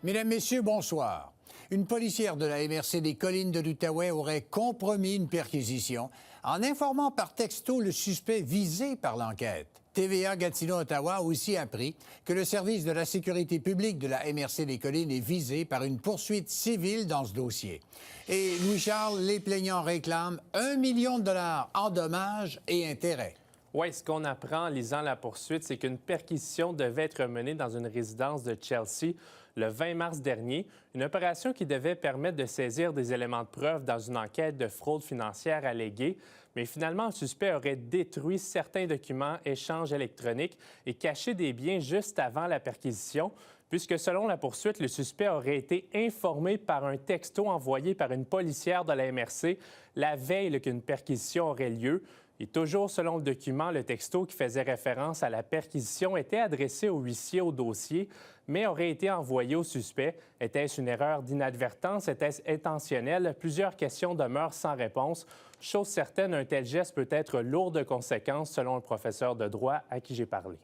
Mesdames, Messieurs, bonsoir. Une policière de la MRC des Collines de l'Outaouais aurait compromis une perquisition en informant par texto le suspect visé par l'enquête. TVA Gatineau-Ottawa a aussi appris que le service de la sécurité publique de la MRC des Collines est visé par une poursuite civile dans ce dossier. Et Louis-Charles, les plaignants réclament 1 million de dollars en dommages et intérêts. Oui, ce qu'on apprend en lisant la poursuite, c'est qu'une perquisition devait être menée dans une résidence de Chelsea le 20 mars dernier, une opération qui devait permettre de saisir des éléments de preuve dans une enquête de fraude financière alléguée. Mais finalement, le suspect aurait détruit certains documents, échanges électroniques et caché des biens juste avant la perquisition, puisque selon la poursuite, le suspect aurait été informé par un texto envoyé par une policière de la MRC la veille qu'une perquisition aurait lieu. Et toujours selon le document, le texto qui faisait référence à la perquisition était adressé au huissier au dossier, mais aurait été envoyé au suspect. Était-ce une erreur d'inadvertance? Était-ce intentionnel? Plusieurs questions demeurent sans réponse. Chose certaine, un tel geste peut être lourd de conséquences, selon le professeur de droit à qui j'ai parlé.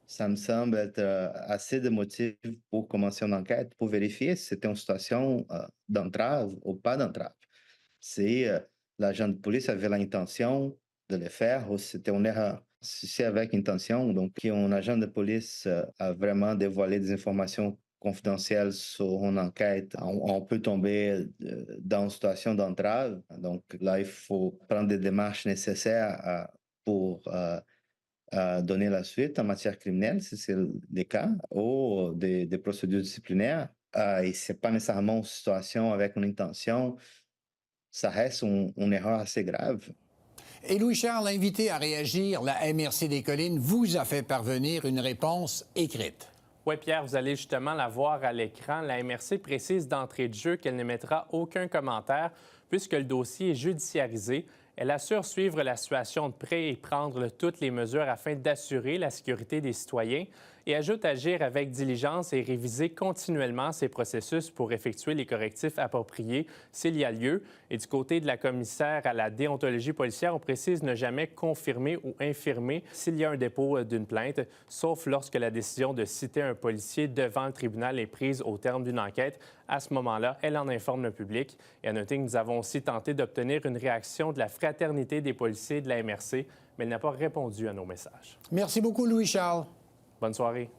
Ça me semble être assez de motifs pour commencer une enquête, pour vérifier si c'était une situation d'entrave ou pas d'entrave. Si l'agent de police avait l'intention de le faire ou si c'était une erreur. Si c'est avec intention, donc un agent de police a vraiment dévoilé des informations confidentielles sur une enquête, on peut tomber dans une situation d'entrave. Donc là, il faut prendre des démarches nécessaires pour donner la suite en matière criminelle, si c'est le cas, ou des procédures disciplinaires. Et ce n'est pas nécessairement une situation avec une intention. Ça reste une erreur assez grave. Et Louis-Charles, invité à réagir, la MRC des Collines vous a fait parvenir une réponse écrite. Oui, Pierre, vous allez justement la voir à l'écran. La MRC précise d'entrée de jeu qu'elle n'émettra aucun commentaire puisque le dossier est judiciarisé. Elle assure suivre la situation de près et prendre toutes les mesures afin d'assurer la sécurité des citoyens et ajoute agir avec diligence et réviser continuellement ces processus pour effectuer les correctifs appropriés s'il y a lieu. Et du côté de la commissaire à la déontologie policière, on précise ne jamais confirmer ou infirmer s'il y a un dépôt d'une plainte, sauf lorsque la décision de citer un policier devant le tribunal est prise au terme d'une enquête. À ce moment-là, elle en informe le public. Et à noter que nous avons aussi tenté d'obtenir une réaction de la Fraternité des policiers de la MRC, mais elle n'a pas répondu à nos messages. Merci beaucoup, Louis-Charles. Bonne soirée.